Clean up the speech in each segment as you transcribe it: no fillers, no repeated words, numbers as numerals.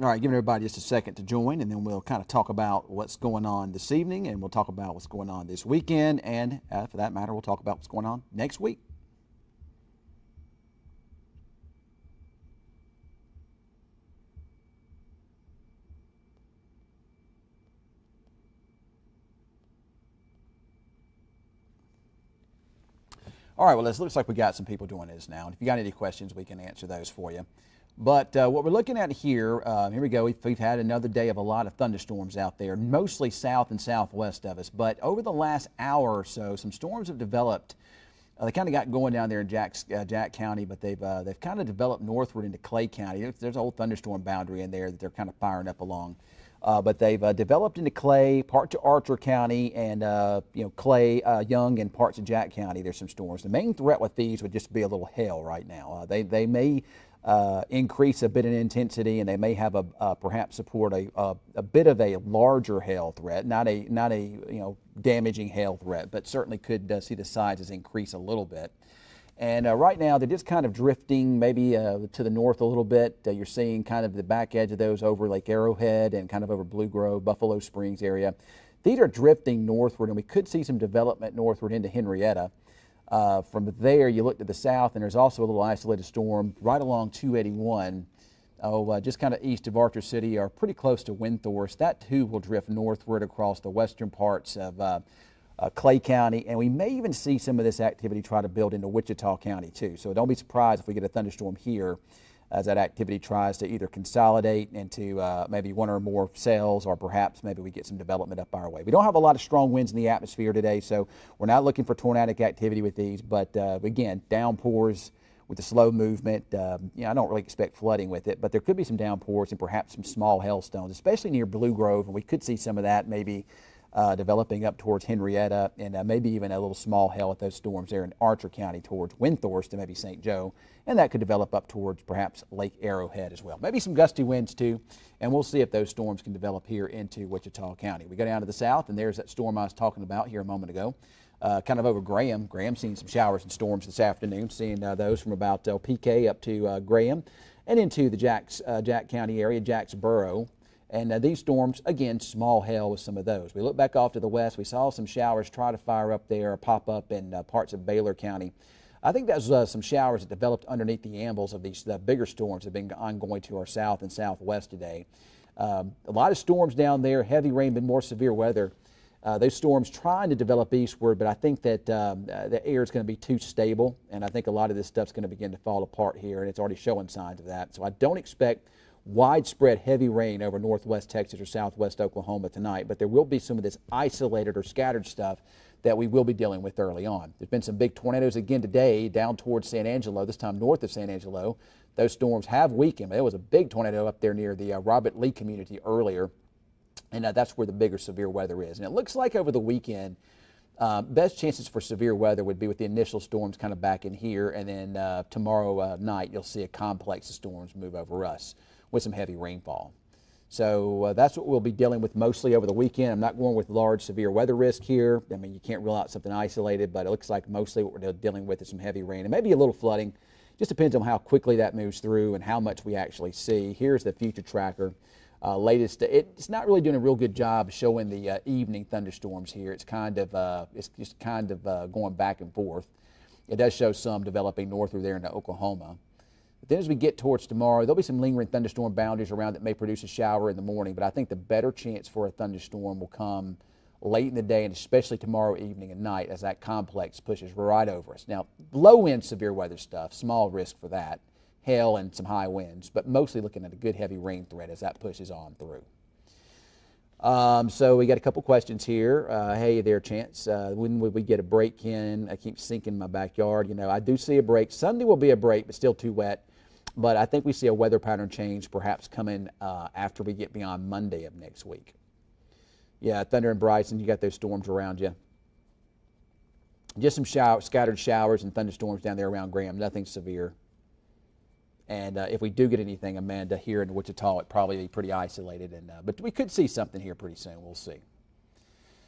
All right, giving everybody just a second to join, and then we'll kind of talk about what's going on this evening, and we'll talk about what's going on this weekend, and for that matter, we'll talk about what's going on next week. All right, well, it looks like we got some people joining us now, and if you got any questions, we can answer those for you. But what we're looking at here we go. We've had another day of a lot of thunderstorms out there, mostly south and southwest of us. But over the last hour or so, some storms have developed. They kind of got going down there in Jack County, but they've kind of developed northward into Clay County. There's a whole thunderstorm boundary in there that they're kind of firing up along. But they've developed into Clay, parts of Archer County, and Clay, Young, and parts of Jack County. There's some storms. The main threat with these would just be a little hail right now. They may increase a bit in intensity, and they may have perhaps support a bit of a larger hail threat, not a damaging hail threat, but certainly could see the sizes increase a little bit. And right now they're just kind of drifting maybe to the north a little bit. You're seeing kind of the back edge of those over Lake Arrowhead and kind of over Blue Grove, Buffalo Springs area. These are drifting northward, and we could see some development northward into Henrietta. From there, you look to the south, and there's also a little isolated storm right along 281, just kind of east of Archer City, or pretty close to Windthorst. That too will drift northward across the western parts of Clay County, and we may even see some of this activity try to build into Wichita County too. So don't be surprised if we get a thunderstorm here as that activity tries to either consolidate into maybe one or more cells, or perhaps maybe we get some development up our way. We don't have a lot of strong winds in the atmosphere today, so we're not looking for tornadic activity with these, but again, downpours with the slow movement. I don't really expect flooding with it, but there could be some downpours and perhaps some small hailstones, especially near Blue Grove, and we could see some of that maybe developing up towards Henrietta, and maybe even a little small hail with those storms there in Archer County towards Windthorst and maybe St. Joe, and that could develop up towards perhaps Lake Arrowhead as well. Maybe some gusty winds too, and we'll see if those storms can develop here into Wichita County. We go down to the south, and there's that storm I was talking about here a moment ago, kind of over Graham. Graham's seen some showers and storms this afternoon, seeing those from about PK up to Graham and into the Jack County area, Jacksboro. And these storms, again, small hail with some of those. We look back off to the west. We saw some showers try to fire up there or pop up in parts of Baylor County. I think that was some showers that developed underneath the ambles of these bigger storms that have been ongoing to our south and southwest today. A lot of storms down there, heavy rain, been more severe weather. Those storms trying to develop eastward, but I think that the air is going to be too stable, and I think a lot of this stuff's going to begin to fall apart here, and it's already showing signs of that. So I don't expect widespread heavy rain over northwest Texas or southwest Oklahoma tonight, but there will be some of this isolated or scattered stuff that we will be dealing with early on. There's been some big tornadoes again today down towards San Angelo, this time north of San Angelo. Those storms have weakened. There was a big tornado up there near the Robert Lee community earlier, and that's where the bigger severe weather is. And it looks like over the weekend, best chances for severe weather would be with the initial storms kind of back in here, and then tomorrow night you'll see a complex of storms move over us with some heavy rainfall. So that's what we'll be dealing with mostly over the weekend. I'm not going with large severe weather risk here. I mean, you can't rule out something isolated, but it looks like mostly what we're dealing with is some heavy rain and maybe a little flooding. Just depends on how quickly that moves through and how much we actually see. Here's the future tracker. Latest, it's not really doing a real good job showing the evening thunderstorms here. It's kind of, it's just kind of going back and forth. It does show some developing northward there into Oklahoma. But then as we get towards tomorrow, there'll be some lingering thunderstorm boundaries around that may produce a shower in the morning, but I think the better chance for a thunderstorm will come late in the day, and especially tomorrow evening and night as that complex pushes right over us. Now, low-end severe weather stuff, small risk for that, hail and some high winds, but mostly looking at a good heavy rain threat as that pushes on through. So we got a couple questions here. Hey there, Chance. When would we get a break, Ken? I keep sinking in my backyard. You know, I do see a break. Sunday will be a break, but still too wet. But I think we see a weather pattern change perhaps coming after we get beyond Monday of next week. Yeah, Thunder and Bryson, you got those storms around you. Just some scattered showers and thunderstorms down there around Graham, nothing severe. And if we do get anything, Amanda, here in Wichita, it'd probably be pretty isolated. But we could see something here pretty soon. We'll see.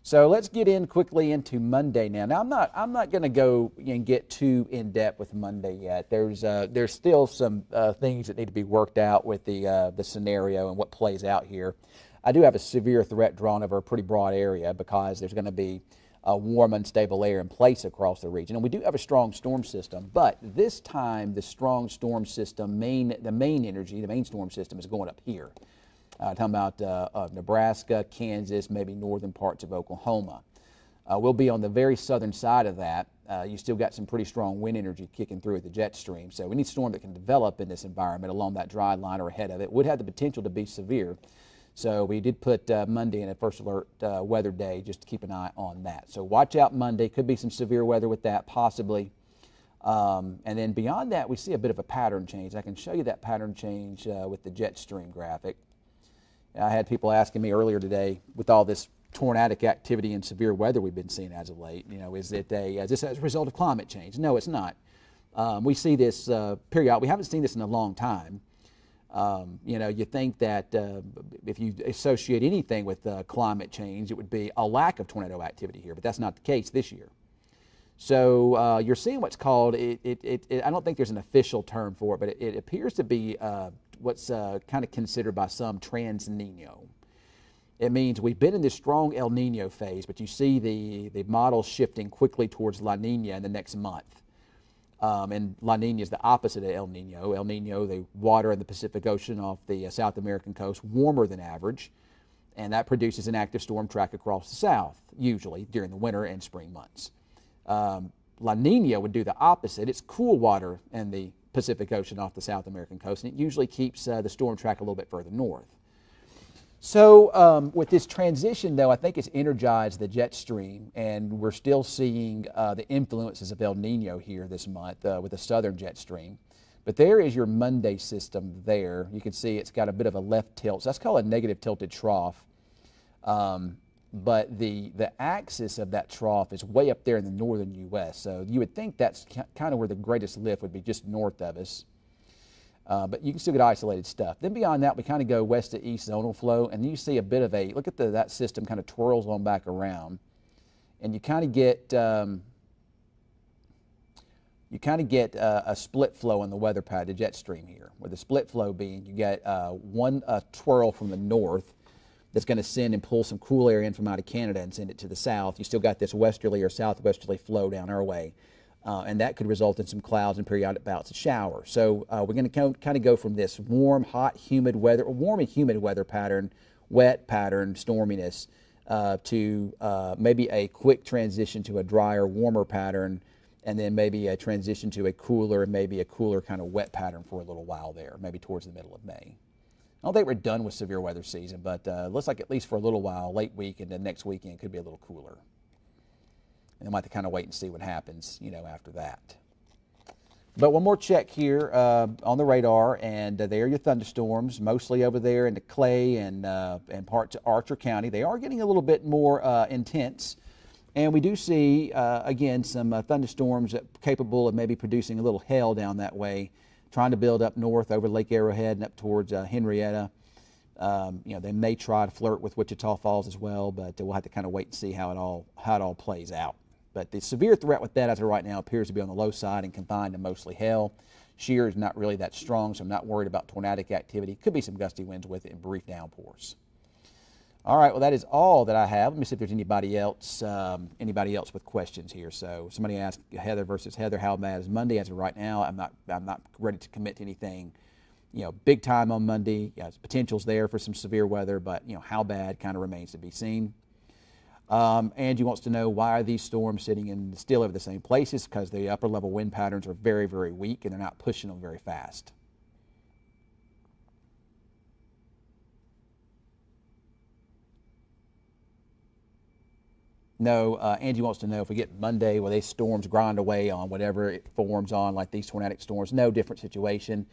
So let's get in quickly into Monday now. Now I'm not going to go and get too in depth with Monday yet. There's still some things that need to be worked out with the scenario and what plays out here. I do have a severe threat drawn over a pretty broad area because there's going to be warm, unstable air in place across the region, and we do have a strong storm system. But this time, the strong storm system, the main storm system is going up here. Talking about Nebraska, Kansas, maybe northern parts of Oklahoma. We'll be on the very southern side of that. You still got some pretty strong wind energy kicking through at the jet stream. So we need a storm that can develop in this environment along that dry line or ahead of it. Would have the potential to be severe. So we did put Monday in a first alert weather day just to keep an eye on that. So watch out Monday. Could be some severe weather with that, possibly. And then beyond that, we see a bit of a pattern change. I can show you that pattern change with the jet stream graphic. I had people asking me earlier today, with all this tornadic activity and severe weather we've been seeing as of late, is this as a result of climate change? No, it's not. We see this period. We haven't seen this in a long time. You think that if you associate anything with climate change, it would be a lack of tornado activity here, but that's not the case this year. So you're seeing what's called, I don't think there's an official term for it, but it appears to be what's kind of considered by some trans-Nino. It means we've been in this strong El Nino phase, but you see the model shifting quickly towards La Nina in the next month. And La Nina is the opposite of El Nino. El Nino, the water in the Pacific Ocean off the South American coast, warmer than average, and that produces an active storm track across the south, usually during the winter and spring months. La Nina would do the opposite. It's cool water in the Pacific Ocean off the South American coast, and it usually keeps the storm track a little bit further north. So with this transition, though, I think it's energized the jet stream, and we're still seeing the influences of El Nino here this month with the southern jet stream. But there is your Monday system there. You can see it's got a bit of a left tilt. So that's called a negative tilted trough. But the axis of that trough is way up there in the northern U.S. So you would think that's kind of where the greatest lift would be, just north of us. But you can still get isolated stuff. Then beyond that, we kind of go west to east zonal flow, and you see a bit of a, look at that system kind of twirls on back around, and you kind of get a split flow in the weather pattern, the jet stream here, where the split flow being you get one twirl from the north that's going to send and pull some cool air in from out of Canada and send it to the south. You still got this westerly or southwesterly flow down our way. And that could result in some clouds and periodic bouts of showers. So we're going to kind of go from this warm, hot, humid weather, warm and humid weather pattern, wet pattern, storminess, to maybe a quick transition to a drier, warmer pattern, and then maybe a transition to a cooler, maybe a cooler kind of wet pattern for a little while there, maybe towards the middle of May. I don't think we're done with severe weather season, but looks like at least for a little while, late week and then next weekend could be a little cooler. And we might have to kind of wait and see what happens, after that. But one more check here on the radar, and there are your thunderstorms, mostly over there into Clay and parts of Archer County. They are getting a little bit more intense, and we do see, again, some thunderstorms capable of maybe producing a little hail down that way, trying to build up north over Lake Arrowhead and up towards Henrietta. They may try to flirt with Wichita Falls as well, but we'll have to kind of wait and see how it all plays out. But the severe threat with that as of right now appears to be on the low side and confined to mostly hail. Shear is not really that strong, so I'm not worried about tornadic activity. Could be some gusty winds with it and brief downpours. All right, well, that is all that I have. Let me see if there's anybody else with questions here. So somebody asked Heather versus Heather, how bad is Monday? As of right now, I'm not ready to commit to anything, big time on Monday. Potential's there for some severe weather, but how bad kind of remains to be seen. Angie wants to know, why are these storms sitting still over the same places? Because the upper level wind patterns are very, very weak and they're not pushing them very fast. No, Angie wants to know, if we get Monday, will these storms grind away on whatever it forms on, like these tornadic storms? No, different situation.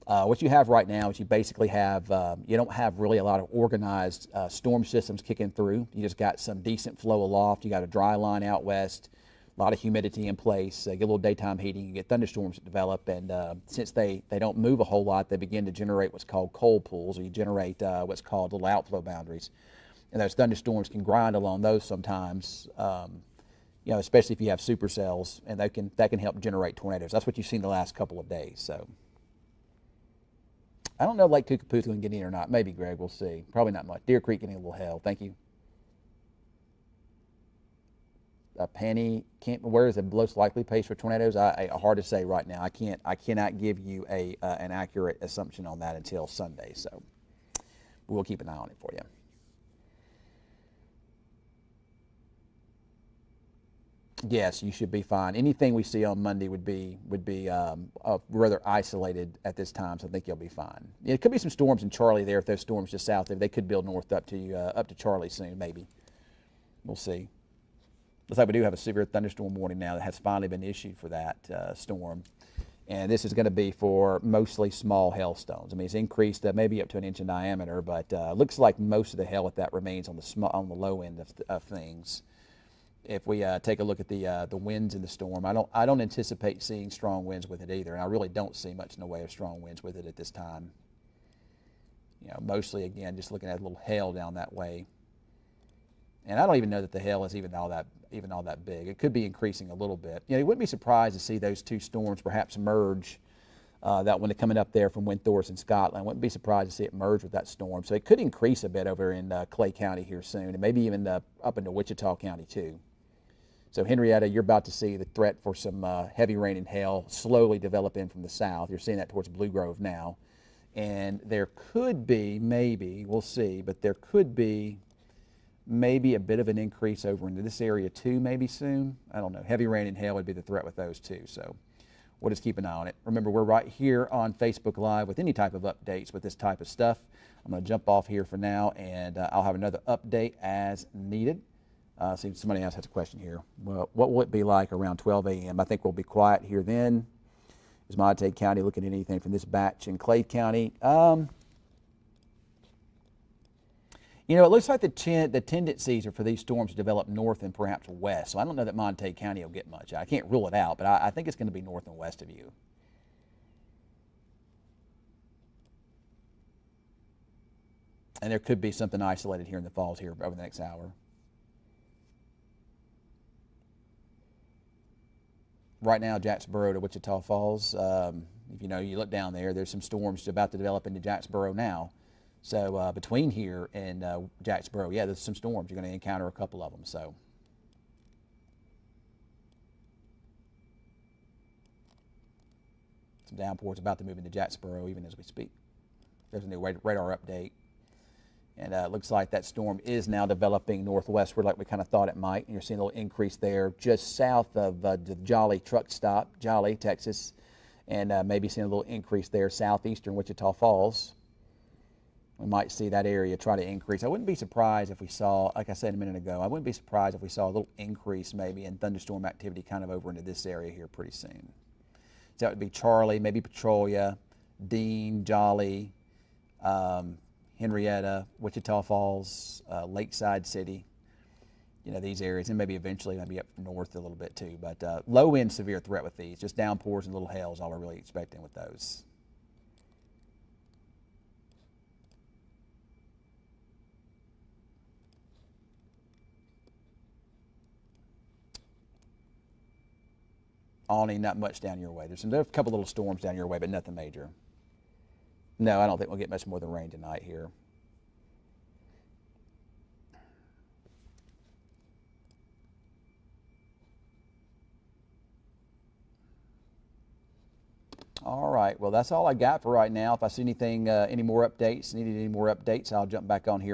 What you have right now is you basically have, you don't have really a lot of organized storm systems kicking through. You just got some decent flow aloft. You got a dry line out west, a lot of humidity in place, get a little daytime heating, you get thunderstorms that develop, and since they don't move a whole lot, they begin to generate what's called cold pools, or you generate what's called little outflow boundaries. And those thunderstorms can grind along those sometimes, you know, especially if you have supercells, and that can help generate tornadoes. That's what you've seen the last couple of days. So I don't know if Lake Kukaputha can get in or not. Maybe, Greg. We'll see. Probably not much. Deer Creek getting a little hell. Thank you. Penny, where is the most likely pace for tornadoes? Hard to say right now. I cannot give you an accurate assumption on that until Sunday. So we'll keep an eye on it for you. Yes, you should be fine. Anything we see on Monday would be rather isolated at this time, so I think you'll be fine. Yeah, it could be some storms in Charlie there. If those storms just south of, they could build north up to Charlie soon, maybe. We'll see. Looks like we do have a severe thunderstorm warning now that has finally been issued for that storm, and this is going to be for mostly small hailstones. I mean, it's increased maybe up to 1 inch in diameter, but looks like most of the hail with that remains on the low end of things. If we take a look at the winds in the storm, I don't anticipate seeing strong winds with it either, and I really don't see much in the way of strong winds with it at this time. You know, mostly again just looking at a little hail down that way, and I don't even know that the hail is even all that big. It could be increasing a little bit. You know, you wouldn't be surprised to see those two storms perhaps merge. That one coming up there from Windthorst in Scotland, wouldn't be surprised to see it merge with that storm. So it could increase a bit over in Clay County here soon, and maybe even up into Wichita County too. So Henrietta, you're about to see the threat for some heavy rain and hail slowly develop in from the south. You're seeing that towards Blue Grove now. And there could be, maybe, we'll see, but there could be maybe a bit of an increase over into this area too, maybe soon. I don't know. Heavy rain and hail would be the threat with those too. So we'll just keep an eye on it. Remember, we're right here on Facebook Live with any type of updates with this type of stuff. I'm going to jump off here for now, and I'll have another update as needed. See, somebody else has a question here. Well, what will it be like around 12 a.m.? I think we'll be quiet here then. Is Montague County looking at anything from this batch in Clay County? You know, it looks like the tendencies are for these storms to develop north and perhaps west. So I don't know that Montague County will get much. I can't rule it out, but I think it's going to be north and west of you. And there could be something isolated here in the Falls here over the next hour. Right now, Jacksboro to Wichita Falls, if you know, you look down there, there's some storms about to develop into Jacksboro now. So between here and Jacksboro, yeah, there's some storms. You're going to encounter a couple of them. So some downpours about to move into Jacksboro even as we speak. There's a new radar update. And it looks like that storm is now developing northwestward like we kind of thought it might. And you're seeing a little increase there just south of the Jolly truck stop, Jolly, Texas. And maybe seeing a little increase there southeastern Wichita Falls. We might see that area try to increase. I wouldn't be surprised if we saw, like I said a minute ago, I wouldn't be surprised if we saw a little increase maybe in thunderstorm activity kind of over into this area here pretty soon. So that would be Charlie, maybe Petrolia, Dean, Jolly, Henrietta, Wichita Falls, Lakeside City, you know, these areas, and maybe eventually maybe up north a little bit too. But low end severe threat with these, just downpours and little hail is all we're really expecting with those. Only not much down your way. There's a couple little storms down your way, but nothing major. No, I don't think we'll get much more than rain tonight here. All right. Well, that's all I got for right now. If I see anything, any more updates, I'll jump back on here.